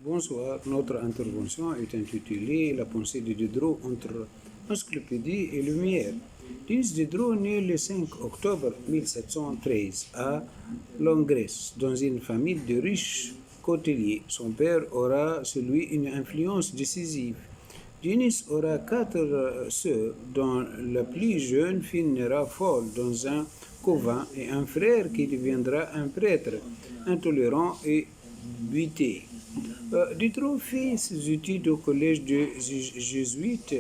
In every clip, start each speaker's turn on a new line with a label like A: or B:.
A: Bonsoir, notre intervention est intitulée La pensée de Diderot entre encyclopédie et lumière. Denis Diderot naît le 5 octobre 1713 à Langres, dans une famille de riches côteliers. Son père aura sur lui une influence décisive. Denis aura quatre sœurs, dont la plus jeune finira folle dans un couvent, et un frère qui deviendra un prêtre intolérant et buté. Diderot fait ses études au collège des jésuites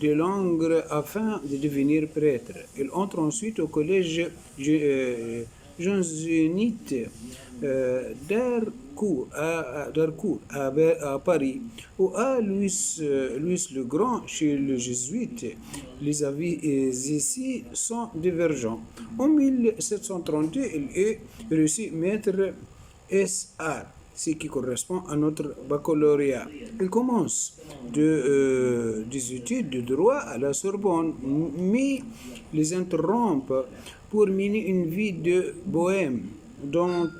A: de Langres afin de devenir prêtre. Il entre ensuite au collège jésuite d'Harcourt à Paris, où à Louis le Grand, chez les jésuites, les avis ici sont divergents. En 1732, il est reçu maître S.A., ce qui correspond à notre baccalauréat. Il commence des études de droit à la Sorbonne, mais les interrompt pour mener une vie de bohème dont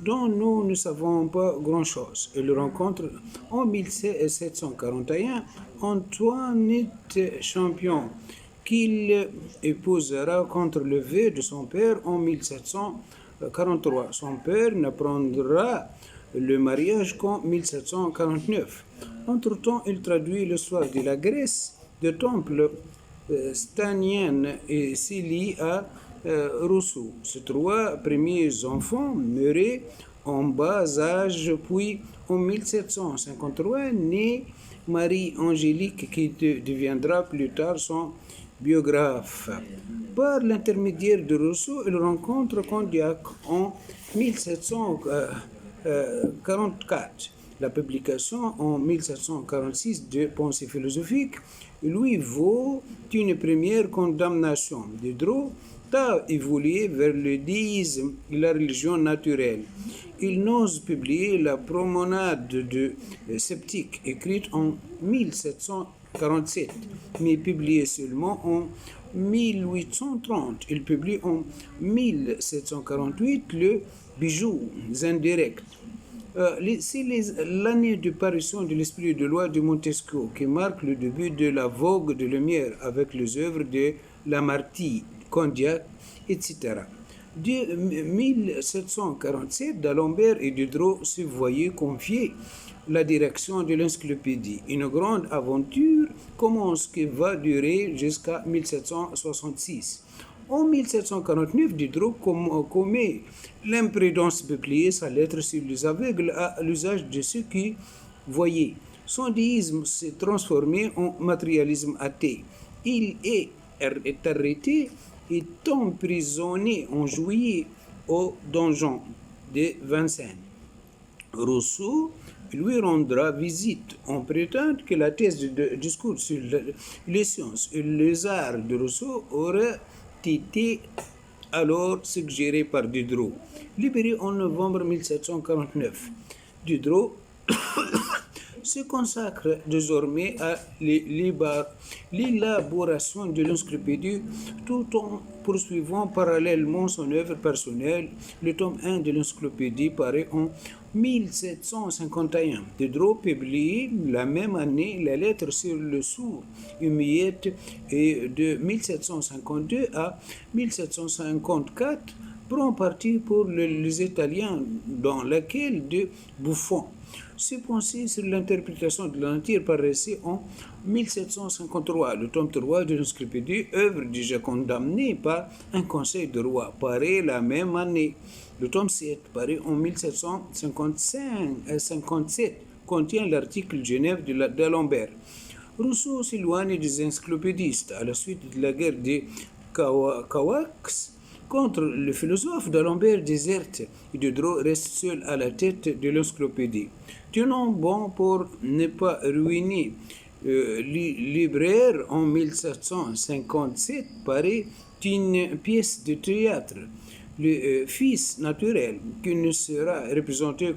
A: nous ne savons pas grand-chose. Il rencontre en 1741 Antoinette Champion, qu'il épousera contre le vœu de son père en 1743. Son père n'apprendra le mariage qu'en 1749. Entre-temps, il traduit l'histoire de la Grèce, des temples staniens et s'y lie à Rousseau. Ses trois premiers enfants meurent en bas âge, puis en 1753 naît Marie-Angélique qui deviendra plus tard son biographe. Par l'intermédiaire de Rousseau, il rencontre Condillac en 1744. La publication en 1746 de Pensées philosophiques lui vaut une première condamnation. Diderot a évolué vers le déisme et la religion naturelle. Il n'ose publier La promenade de sceptique, écrite en 1747, mais publiée seulement en 1830. Il publie en 1748 le Bijou indirect. C'est l'année de parution de l'Esprit de loi de Montesquieu qui marque le début de la vogue de lumière avec les œuvres de Lamartine, Condillac, etc. De 1747, d'Alembert et Diderot se voyaient confier la direction de l'encyclopédie. Une grande aventure commence qui va durer jusqu'à 1766. En 1749, Diderot commet l'imprudence de plier sa lettre sur les aveugles à l'usage de ceux qui voyaient. Son déisme s'est transformé en matérialisme athée. Il est arrêté et emprisonné en juillet au donjon de Vincennes. Rousseau lui rendra visite. On prétend que la thèse de discours sur les sciences et les arts de Rousseau aurait été alors suggérée par Diderot. Libéré en novembre 1749, Diderot se consacre désormais à l'élaboration de l'encyclopédie tout en poursuivant parallèlement son œuvre personnelle. Le tome 1 de l'encyclopédie paraît en 1751. Diderot publie la même année la lettre sur le sourd et muette, et de 1752 à 1754 prend parti pour les Italiens, dans laquelle de Buffon. Ses pensées sur l'interprétation de l'Empire paraissaient en 1753. Le tome 3 de l'encyclopédie, œuvre déjà condamnée par un conseil de roi, paraît la même année. Le tome 7 paraît en 1757, contient l'article Genève d'Alembert. Rousseau s'éloigne des encyclopédistes à la suite de la guerre des Cahuacs contre le philosophe. D'Alembert déserte et Diderot reste seul à la tête de l'encyclopédie. Tenant bon pour ne pas ruiner libraire, en 1757 paraît une pièce de théâtre, Le Fils naturel, qui ne sera représenté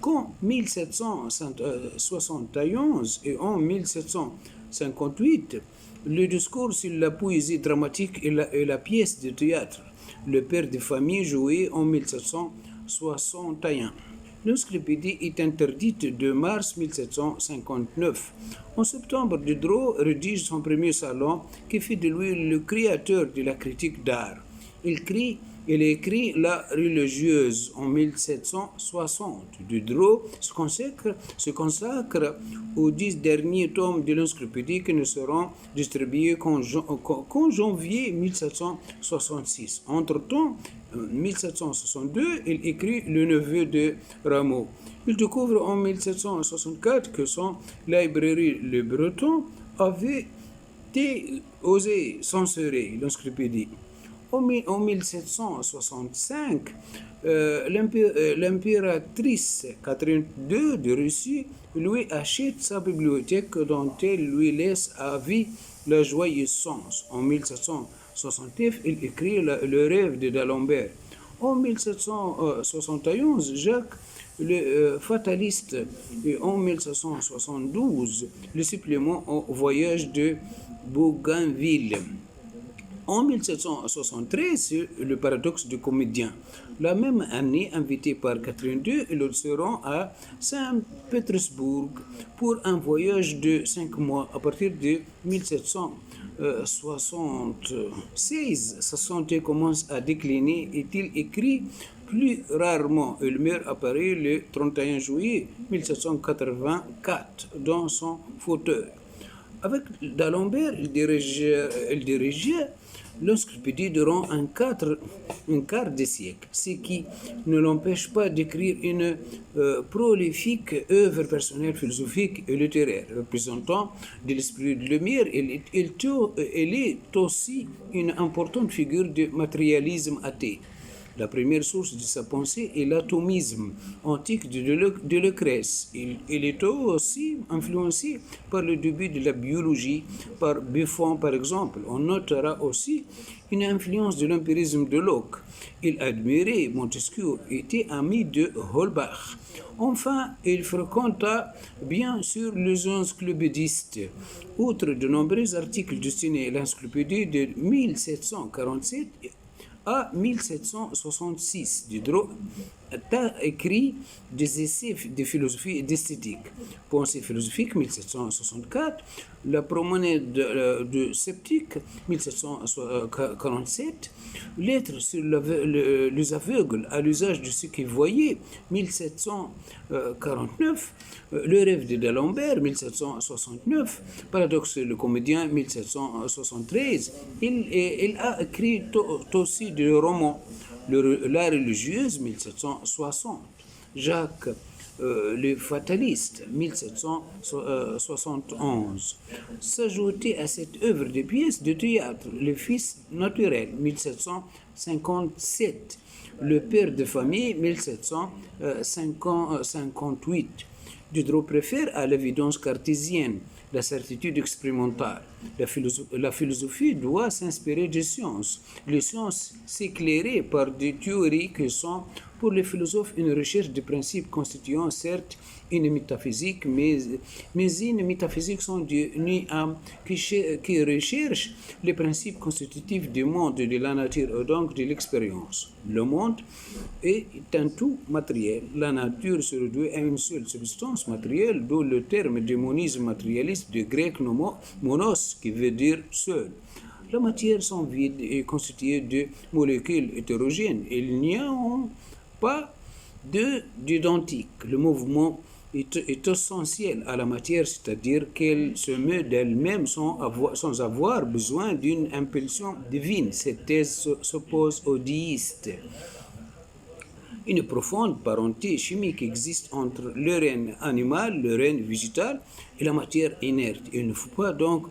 A: qu'en 1771 et en 1758. Le discours sur la poésie dramatique et la pièce de théâtre, Le père de famille, joué en 1761. L'encyclopédie est interdite de mars 1759. En septembre, Diderot rédige son premier salon qui fait de lui le créateur de la critique d'art. Il écrit La religieuse en 1760. Diderot se consacre aux 10 derniers tomes de l'encyclopédie qui ne seront distribués qu'en janvier 1766. Entre-temps, 1762, il écrit Le neveu de Rameau. Il découvre en 1764 que son librairie Le Breton avait osé censurer l'encyclopédie. En 1765, l'impératrice Catherine II de Russie lui achète sa bibliothèque dont elle lui laisse à vie la joyeuse sens. En 1769, il écrit Le rêve de d'Alembert. En 1771, Jacques le fataliste, et en 1772, le supplément au voyage de Bougainville. En 1773, le paradoxe du comédien. La même année, invité par Catherine II, ils seront à Saint-Pétersbourg pour un voyage de 5 mois. À partir de 1776, sa santé commence à décliner et il écrit plus rarement. Il meurt à Paris le 31 juillet 1784 dans son fauteuil. Avec d'Alembert, il dirigeait l'encyclopédie durant un quart de siècle, ce qui ne l'empêche pas d'écrire une prolifique œuvre personnelle, philosophique et littéraire. Représentant de l'esprit de Lumière, elle est aussi une importante figure du matérialisme athée. La première source de sa pensée est l'atomisme antique de Lucrèce. Il est aussi influencé par le début de la biologie, par Buffon par exemple. On notera aussi une influence de l'empirisme de Locke. Il admirait Montesquieu et était ami de Holbach. Enfin, il fréquenta bien sûr les encyclopédistes. Outre de nombreux articles destinés à l'encyclopédie de 1747, à 1766, Diderot a écrit des essais de philosophie et d'esthétique. Pensée philosophique, 1764, La promenade de sceptique, 1747, Lettres sur les aveugles à l'usage de ce qu'ils voyaient, 1749, Le rêve de d'Alembert, 1769, Paradoxe le comédien, 1773. Il a écrit aussi des romans. La religieuse, 1760. Jacques le fataliste, 1771. S'ajouter à cette œuvre de pièces de théâtre, Le fils naturel, 1757. Le père de famille, 1758. Diderot préfère à l'évidence cartésienne la certitude expérimentale. La philosophie doit s'inspirer des sciences. Les sciences s'éclairer par des théories qui sont pour les philosophes une recherche de principes constituant certes une métaphysique, mais une métaphysique sans Dieu ni âme qui recherche les principes constitutifs du monde, de la nature et donc de l'expérience. Le monde est un tout matériel. La nature se réduit à une seule substance matérielle, d'où le terme démonisme matérialiste du grec monos, qui veut dire seul. La matière sans vide est constituée de molécules hétérogènes. Il n'y a pas d'identique. Le mouvement est essentiel à la matière, c'est-à-dire qu'elle se meut d'elle-même sans avoir besoin d'une impulsion divine. Cette thèse s'oppose aux déistes. Une profonde parenté chimique existe entre le règne animal, le règne végétal et la matière inerte. Il ne faut pas donc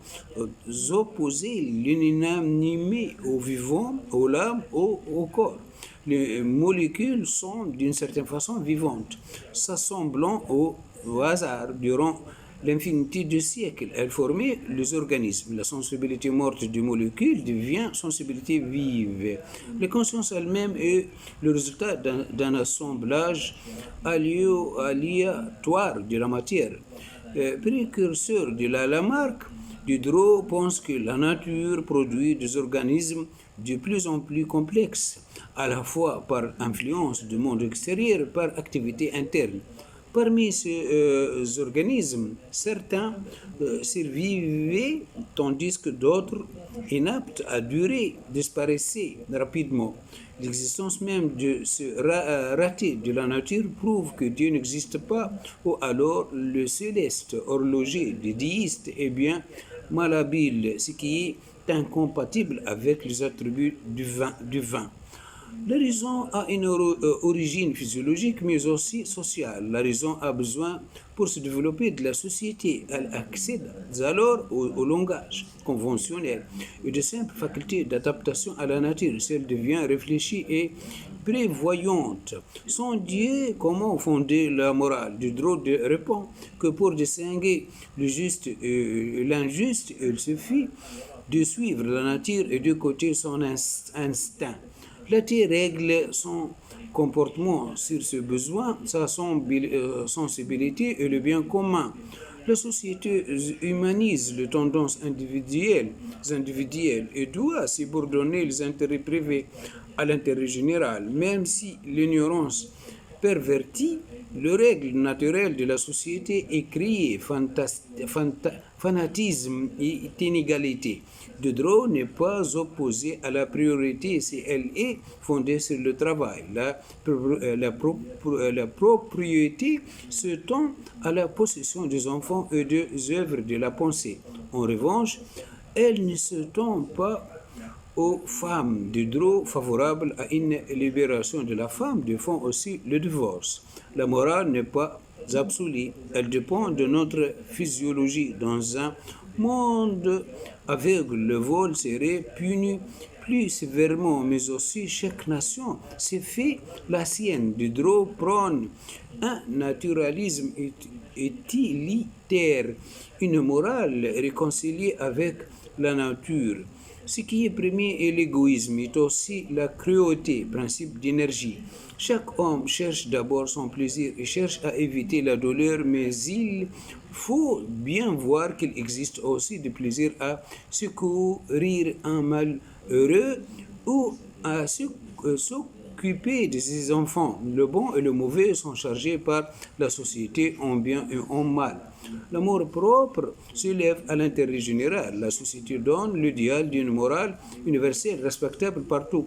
A: opposer l'inanimé au vivant, au l'âme, au corps. Les molécules sont d'une certaine façon vivantes, s'assemblant au hasard durant l'infinité de siècles. Elles formaient les organismes. La sensibilité morte des molécules devient sensibilité vive. La conscience elle-même est le résultat d'un assemblage aléatoire de la matière. Précurseur de la Lamarck, Diderot pense que la nature produit des organismes de plus en plus complexes, à la fois par influence du monde extérieur, par activité interne. Parmi ces organismes, certains survivaient tandis que d'autres, inaptes à durer, disparaissaient rapidement. L'existence même de ce raté de la nature prouve que Dieu n'existe pas, ou alors le céleste horloger des déistes est bien malhabile, ce qui est incompatible avec les attributs du vin. La raison a une origine physiologique mais aussi sociale. La raison a besoin pour se développer de la société. Elle accède alors au langage conventionnel et de simples facultés d'adaptation à la nature. Celle devient réfléchie et prévoyante. Sans Dieu, comment fonder la morale? Diderot répond que pour distinguer le juste et l'injuste, il suffit de suivre la nature et d'écouter son instinct. La terre règle son comportement sur ses besoins, sa sensibilité et le bien commun. La société humanise les tendances individuelles et doit subordonner les intérêts privés à l'intérêt général, même si l'ignorance pervertit les règles naturelles de la société et crée fanatisme et inégalité. Diderot n'est pas opposé à la priorité si elle est fondée sur le travail. La propriété se tend à la possession des enfants et des œuvres de la pensée. En revanche, elle ne se tend pas aux femmes. Diderot, favorable à une libération de la femme, défend aussi le divorce. La morale n'est pas absolue, elle dépend de notre physiologie. Dans un monde aveugle, le vol serait puni plus sévèrement, mais aussi chaque nation s'est fait la sienne. Diderot prône un naturalisme utilitaire, une morale réconciliée avec la nature. Ce qui est premier est l'égoïsme, est aussi la cruauté, principe d'énergie. Chaque homme cherche d'abord son plaisir et cherche à éviter la douleur, mais il faut bien voir qu'il existe aussi du plaisir à secourir un malheureux ou à s'occuper de ses enfants. Le bon et le mauvais sont chargés par la société en bien et en mal. L'amour propre s'élève à l'intérêt général. La société donne l'idéal d'une morale universelle respectable partout.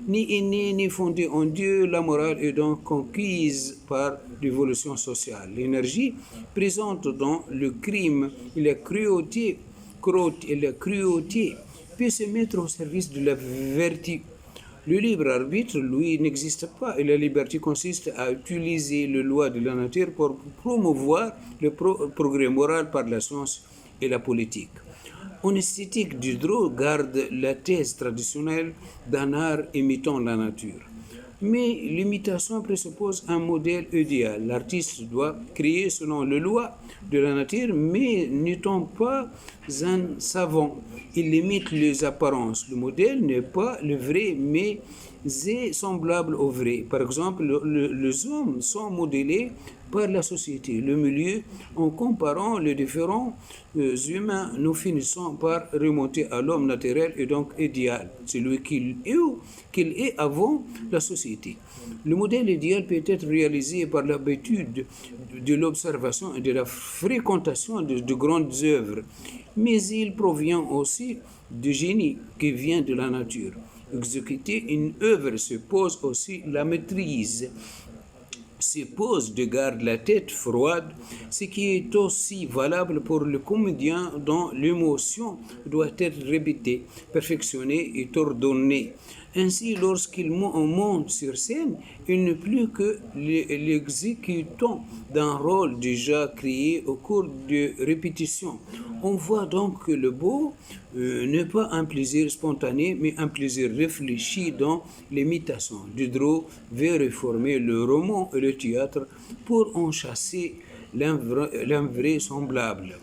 A: Ni innée ni fondée en Dieu, la morale est donc conquise par l'évolution sociale. L'énergie présente dans le crime et la cruauté peut se mettre au service de la vertu. Le libre arbitre, lui, n'existe pas et la liberté consiste à utiliser les lois de la nature pour promouvoir le progrès moral par la science et la politique. En esthétique, Diderot garde la thèse traditionnelle d'un art imitant la nature. Mais l'imitation présuppose un modèle idéal. L'artiste doit créer selon les lois de la nature, mais n'étant pas un savant. Il imite les apparences. Le modèle n'est pas le vrai, mais est semblable au vrai. Par exemple, les hommes sont modélés par la société, le milieu. En comparant les différents humains, nous finissons par remonter à l'homme naturel et donc idéal, celui qu'il est avant la société. Le modèle idéal peut être réalisé par l'habitude de l'observation et de la fréquentation de grandes œuvres, mais il provient aussi du génie qui vient de la nature. Exécuter une œuvre suppose aussi la maîtrise, suppose de garder la tête froide, ce qui est aussi valable pour le comédien dont l'émotion doit être répétée, perfectionnée et ordonnée. Ainsi, lorsqu'il monte sur scène, il n'est plus que l'exécutant d'un rôle déjà créé au cours de répétitions. On voit donc que le beau n'est pas un plaisir spontané, mais un plaisir réfléchi dans l'imitation. Diderot veut réformer le roman et le théâtre pour en chasser l'invraisemblable.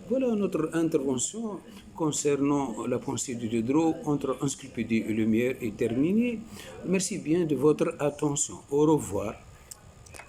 A: Voilà notre intervention concernant la pensée de Diderot entre encyclopédie et lumière est terminée. Merci bien de votre attention. Au revoir.